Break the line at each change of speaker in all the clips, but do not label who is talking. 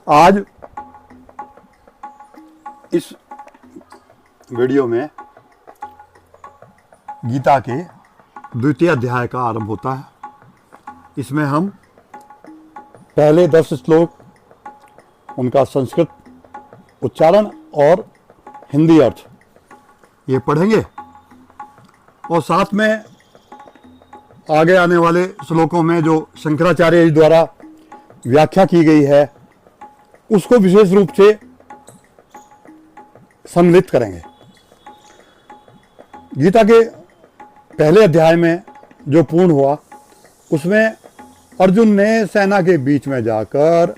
आज इस वीडियो में गीता के द्वितीय अध्याय का आरंभ होता है। इसमें हम पहले 10 श्लोक, उनका संस्कृत उच्चारण और हिंदी अर्थ ये पढ़ेंगे और साथ में आगे आने वाले श्लोकों में जो शंकराचार्य जी द्वारा व्याख्या की गई है उसको विशेष रूप से सम्मिलित करेंगे। गीता के पहले अध्याय में जो पूर्ण हुआ उसमें अर्जुन ने सेना के बीच में जाकर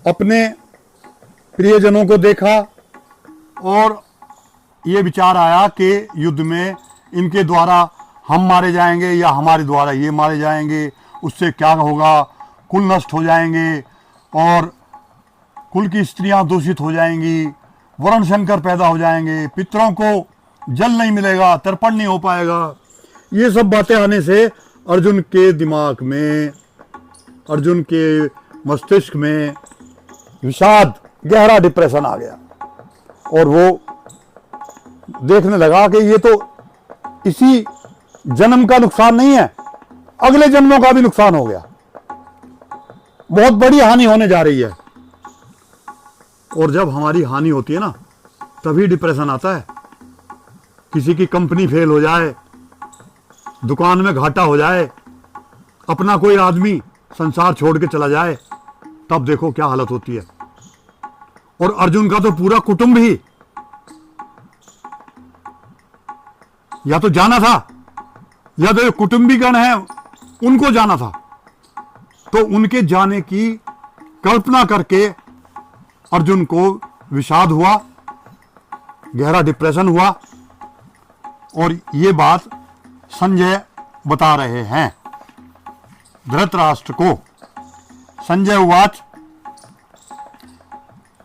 अपने प्रियजनों को देखा और ये विचार आया कि युद्ध में इनके द्वारा हम मारे जाएंगे या हमारे द्वारा ये मारे जाएंगे, उससे क्या होगा, कुल नष्ट हो जाएंगे और कुल की स्त्रियां दूषित हो जाएंगी, वरुण शंकर पैदा हो जाएंगे, पितरों को जल नहीं मिलेगा, तर्पण नहीं हो पाएगा। ये सब बातें आने से अर्जुन के दिमाग में, अर्जुन के मस्तिष्क में विषाद, गहरा डिप्रेशन आ गया और वो देखने लगा कि ये तो इसी जन्म का नुकसान नहीं है, अगले जन्मों का भी नुकसान हो गया, बहुत बड़ी हानि होने जा रही है। और जब हमारी हानि होती है ना तभी डिप्रेशन आता है। किसी की कंपनी फेल हो जाए, दुकान में घाटा हो जाए, अपना कोई आदमी संसार छोड़ के चला जाए, तब देखो क्या हालत होती है। और अर्जुन का तो पूरा कुटुंब ही या तो जाना था या तो कुटुंबीगण है उनको जाना था, तो उनके जाने की कल्पना करके अर्जुन को विषाद हुआ, गहरा डिप्रेशन हुआ। और ये बात संजय बता रहे हैं धृतराष्ट्र को। संजय उवाच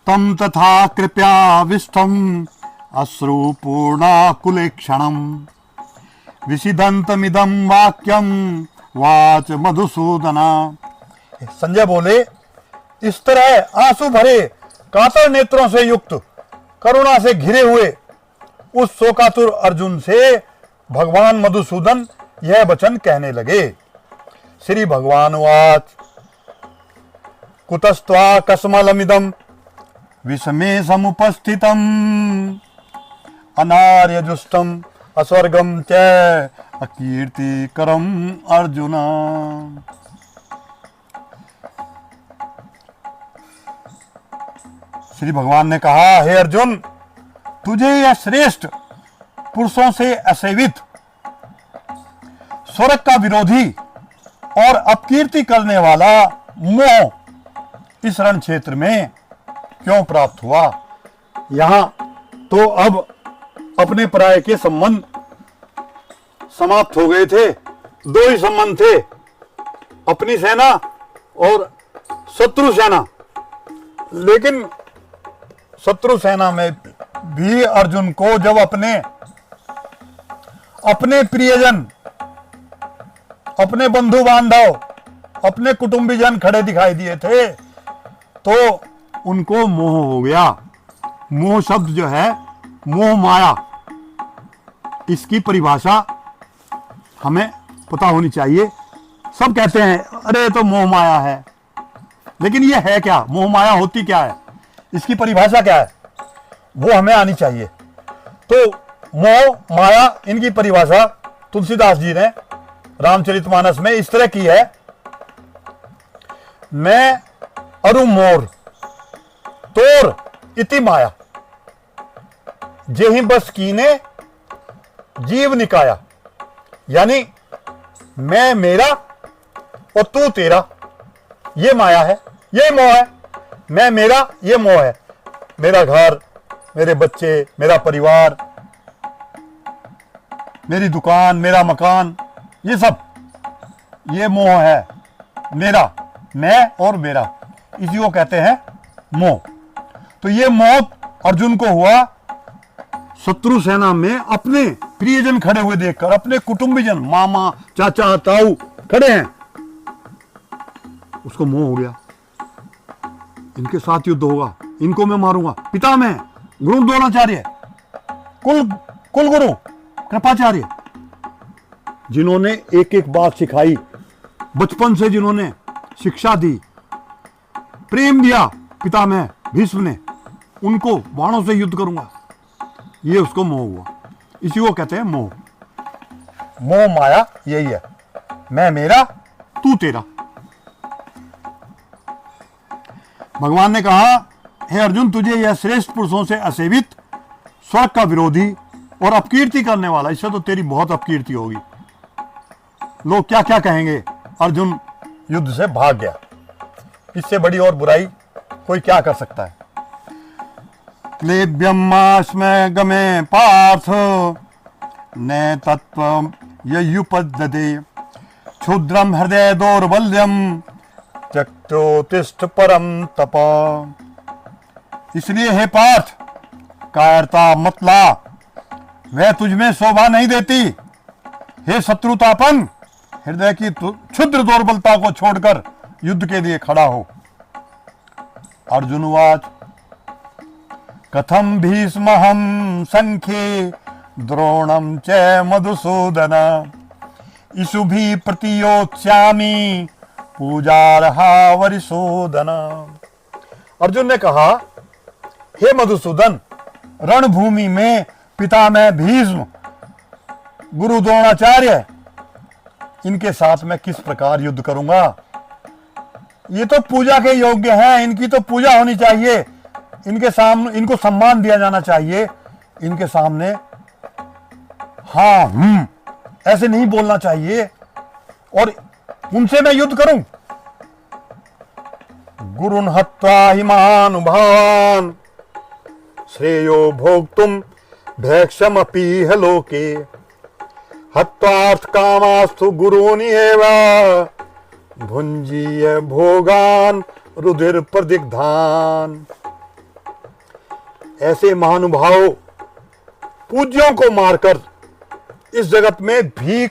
तम तथा कृपयाविष्टम् अश्रुपूर्णाकुलेक्षणम् विषिदन्तमिदं वाक्यं वाच मधुसूदना। संजय बोले, इस तरह आंसू भरे कातर नेत्रों से युक्त, करुणा से घिरे हुए उस शोकातुर अर्जुन से भगवान मधुसूदन यह वचन कहने लगे। श्री भगवान वाच कुतस्त्वा कस्मलमिदं विषमे समुपस्थितम् अनार्यजुष्टम् अस्वर्गम च अकीर्तिकरम अर्जुन। श्री भगवान ने कहा, हे अर्जुन, तुझे यह श्रेष्ठ पुरुषों से असेवित, स्वर्ग का विरोधी और अपकीर्ति करने वाला मोह इस रण क्षेत्र में क्यों प्राप्त हुआ। यहां तो अब अपने पराये के संबंध समाप्त हो गए थे। दो ही संबंध थे, अपनी सेना और शत्रु सेना। लेकिन शत्रु सेना में भी अर्जुन को जब अपने प्रियजन, अपने बंधु बांधव, अपने कुटुंबीजन खड़े दिखाई दिए थे तो उनको मोह हो गया। मोह शब्द जो है, मोह माया, इसकी परिभाषा हमें पता होनी चाहिए। सब कहते हैं अरे तो मोह माया है, लेकिन ये है क्या, मोह माया होती क्या है, इसकी परिभाषा क्या है, वो हमें आनी चाहिए। तो मोह माया, इनकी परिभाषा तुलसीदास जी ने रामचरितमानस में इस तरह की है। मैं अरु मोर तोर इति माया, जेहि बस कीने जीव निकाया। यानी मैं मेरा और तू तेरा, ये माया है, ये मोह है। मैं मेरा, ये मोह है। मेरा घर, मेरे बच्चे, मेरा परिवार, मेरी दुकान, मेरा मकान, ये सब, ये मोह है। मेरा, मैं और मेरा, इसी को कहते हैं मोह। तो ये मोह अर्जुन को हुआ शत्रु सेना में अपने प्रियजन खड़े हुए देखकर, अपने कुटुंबीजन, मामा, चाचा, ताऊ खड़े हैं, उसको मोह हो गया। इनके साथ युद्ध होगा, इनको मैं मारूंगा। पिता मैं गुरु द्रोणाचार्य, कुल गुरु कृपाचार्य, जिन्होंने एक एक बात सिखाई, बचपन से जिन्होंने शिक्षा दी, प्रेम दिया पिता में भीष्म ने, उनको बाणों से युद्ध करूंगा। ये उसको मोह हुआ। इसी को कहते हैं मोह। मोह माया यही है, मैं मेरा तू तेरा। भगवान ने कहा, हे अर्जुन, तुझे यह श्रेष्ठ पुरुषों से असेवित, स्वर्ग का विरोधी और अपकीर्ति करने वाला, इससे तो तेरी बहुत अपकीर्ति होगी। लोग क्या क्या कहेंगे। अर्जुन युद्ध से भाग गया। इससे बड़ी और बुराई कोई क्या कर सकता है। क्लेब्यमास्मै गमे पार्थ न तत्व युपद्यते क्षुद्रम हृदय दौर्बल्यम त्यक्तोतिष्ठ परम तप। इसलिए हे पार्थ, कायरता मत ला, वह तुझमें शोभा नहीं देती। हे शत्रुतापन, हृदय की क्षुद्र दौर्बलता को छोड़कर युद्ध के लिए खड़ा हो। अर्जुनवाच कथम भीष्महं संख्ये द्रोणं च मधुसूदन इसुभि प्रतियोत्स्यामि पूजार्हा वरिशोदन। अर्जुन ने कहा, हे मधुसूदन, रणभूमि में पिता में भीष्म, गुरु द्रोणाचार्य, इनके साथ मैं किस प्रकार युद्ध करूंगा। ये तो पूजा के योग्य हैं, इनकी तो पूजा होनी चाहिए, इनके सामने इनको सम्मान दिया जाना चाहिए। इनके सामने हाँ ऐसे नहीं बोलना चाहिए और उनसे मैं युद्ध करूं। गुरुन् हत्वा हि महानुभावान् श्रेयो भोक्तुम भैक्षमपीह लोके हत्वार्थ कामास्तु गुरूनिएव भुंजीय भोगान रुधिर प्रदिग्धान। ऐसे महानुभाव पूज्यों को मारकर इस जगत में भीख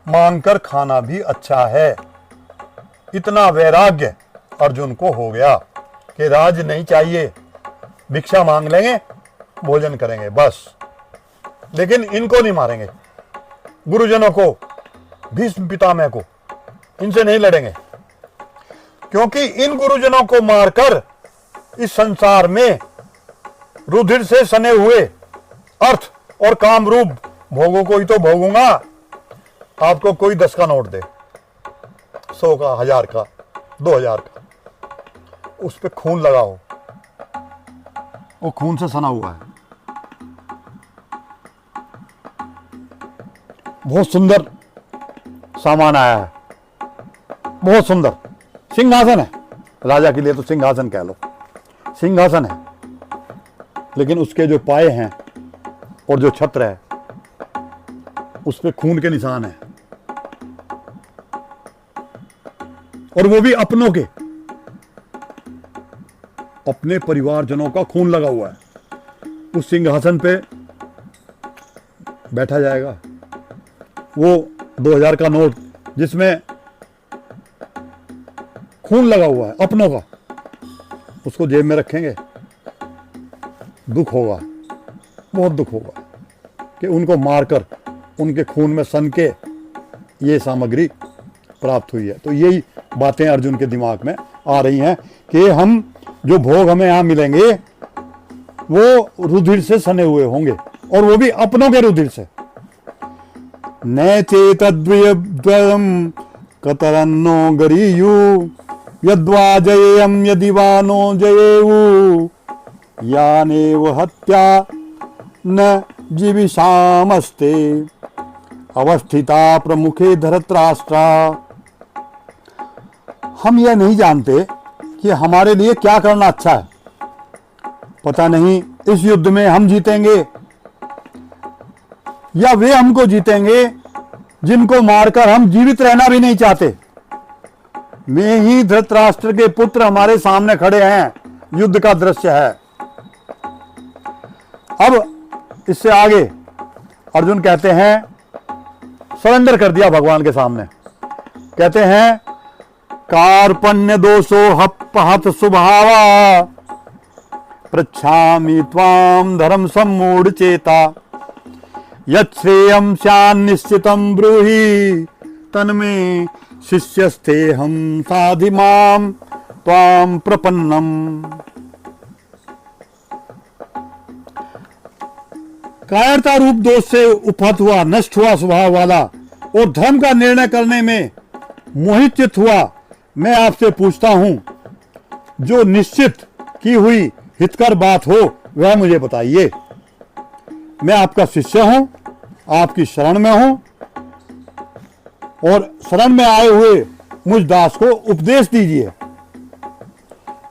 मांगकर खाना भी अच्छा है। इतना वैराग्य अर्जुन को हो गया कि राज नहीं चाहिए, भिक्षा मांग लेंगे, भोजन करेंगे बस, लेकिन इनको नहीं मारेंगे, गुरुजनों को, भीष्म पितामह को, इनसे नहीं लड़ेंगे। क्योंकि इन गुरुजनों को मारकर इस संसार में रुधिर से सने हुए अर्थ और काम रूप भोगों को ही तो भोगूंगा। आपको कोई 10 का नोट दे, 100 का, 1000 का, 2000 का, उस पे खून लगाओ, वो खून से सना हुआ है। बहुत सुंदर सामान आया है, बहुत सुंदर सिंहासन है। राजा के लिए तो सिंहासन कह लो, सिंहासन है, लेकिन उसके जो पाए हैं और जो छत्र है उस पे खून के निशान है, और वो भी अपनों के, अपने परिवारजनों का खून लगा हुआ है। उस सिंहासन पे बैठा जाएगा। वो 2000 का नोट जिसमें खून लगा हुआ है अपनों का, उसको जेब में रखेंगे। दुख होगा, बहुत दुख होगा कि उनको मारकर उनके खून में सन के ये सामग्री प्राप्त हुई है। तो यही बातें अर्जुन के दिमाग में आ रही हैं कि हम जो भोग हमें यहां मिलेंगे वो रुधिर से सने हुए होंगे, और वो भी अपनों के रुधिर से। न चेतद्वयम् कतरन्नो गरीयु यद्वा जयेयम् यदि वा नो जयेयु यानेव हत्या न जीविषामस्ते अवस्थिता प्रमुखे धृतराष्ट्रा। हम यह नहीं जानते कि हमारे लिए क्या करना अच्छा है। पता नहीं इस युद्ध में हम जीतेंगे या वे हमको जीतेंगे जिनको मारकर हम जीवित रहना भी नहीं चाहते। वे ही धृतराष्ट्र के पुत्र हमारे सामने खड़े हैं, युद्ध का दृश्य है। अब इससे आगे अर्जुन कहते हैं, सरेंडर कर दिया भगवान के सामने। कहते हैं कार्पण्य दोषो हत स्वभावा पृच्छामि त्वां धर्म सम्मूढ़ चेता यच्छ्रेयं स्यान्निश्चितं ब्रूहि तन्मे शिष्यस्तेऽहं साधि मां त्वां प्रपन्नम्। कायरता रूप दोष से उपहत हुआ, नष्ट हुआ स्वभाव वाला और धर्म का निर्णय करने में मोहित चित्त हुआ, मैं आपसे पूछता हूं, जो निश्चित की हुई हितकर बात हो वह मुझे बताइए। मैं आपका शिष्य हूं, आपकी शरण में हूं और शरण में आए हुए मुझ दास को उपदेश दीजिए।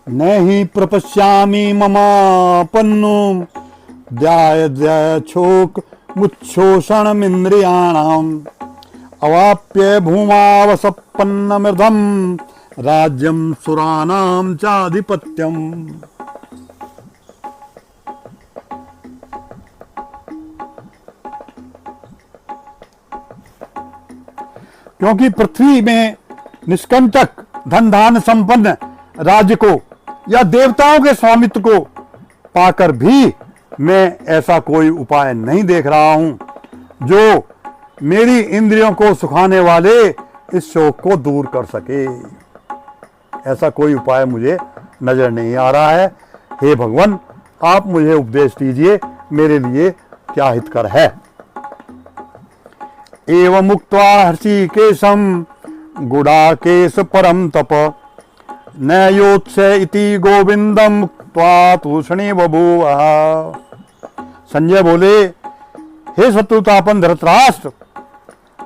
नहीं प्रपश्यामि ममापन्नु ध्यायच्छोक मुच्छोषणमिन्द्रियाणाम् अवाप्य भूमावसपन्नमृधम राज्यम सुराणाम चाधिपत्यम। क्योंकि पृथ्वी में निष्कंटक धन धान संपन्न राज्य को या देवताओं के स्वामित्व को पाकर भी मैं ऐसा कोई उपाय नहीं देख रहा हूं जो मेरी इंद्रियों को सुखाने वाले इस शोक को दूर कर सके। ऐसा कोई उपाय मुझे नजर नहीं आ रहा है। हे भगवान, आप मुझे उपदेश दीजिए, मेरे लिए क्या हितकर है। एवं मुक्त्वा हृषिकेशं गुडाकेश परम तप न योत्स्य इति गोविंदम मुक्त्वा तूषणी बभूवः। संजय बोले, हे शत्रुतापन धृतराष्ट्र,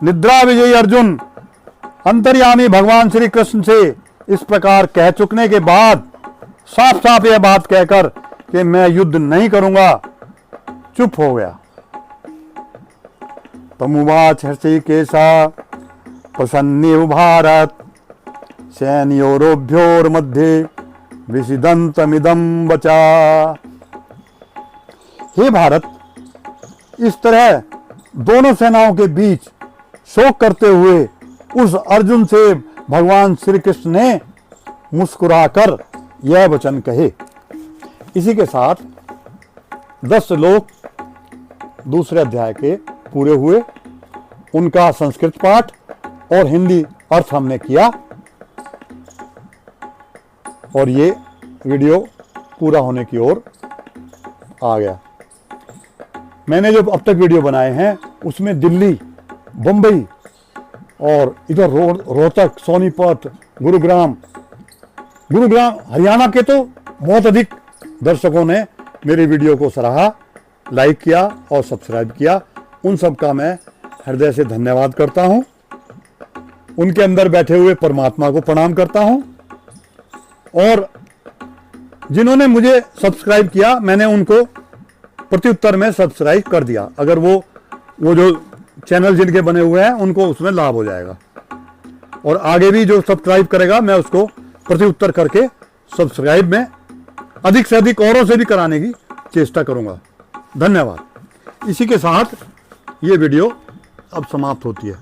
निद्रा विजयी अर्जुन अंतर्यामी भगवान श्री कृष्ण से इस प्रकार कह चुकने के बाद साफ साफ यह बात कहकर कि मैं युद्ध नहीं करूंगा, चुप हो गया। तमुवाच हृषिकेशा प्रसन्निव भारत सैन्योरोभ्योर्मध्ये विषिदन्तमिदं वचा। हे भारत, इस तरह दोनों सेनाओं के बीच शोक करते हुए उस अर्जुन से भगवान श्री कृष्ण ने मुस्कुराकर यह वचन कहे। इसी के साथ 10 श्लोक दूसरे अध्याय के पूरे हुए। उनका संस्कृत पाठ और हिंदी अर्थ हमने किया और ये वीडियो पूरा होने की ओर आ गया। मैंने जो अब तक वीडियो बनाए हैं उसमें दिल्ली, बम्बई और इधर रोहतक, सोनीपत, गुरुग्राम हरियाणा के तो बहुत अधिक दर्शकों ने मेरी वीडियो को सराहा, लाइक किया और सब्सक्राइब किया। उन सब का मैं हृदय से धन्यवाद करता हूं। उनके अंदर बैठे हुए परमात्मा को प्रणाम करता हूं और जिन्होंने मुझे सब्सक्राइब किया मैंने उनको प्रत्युत्तर में सब्सक्राइब कर दिया। अगर वो जो चैनल जिनके बने हुए हैं उनको उसमें लाभ हो जाएगा और आगे भी जो सब्सक्राइब करेगा मैं उसको प्रत्युत्तर करके सब्सक्राइब में अधिक से अधिक औरों से भी कराने की चेष्टा करूंगा। धन्यवाद। इसी के साथ ये वीडियो अब समाप्त होती है।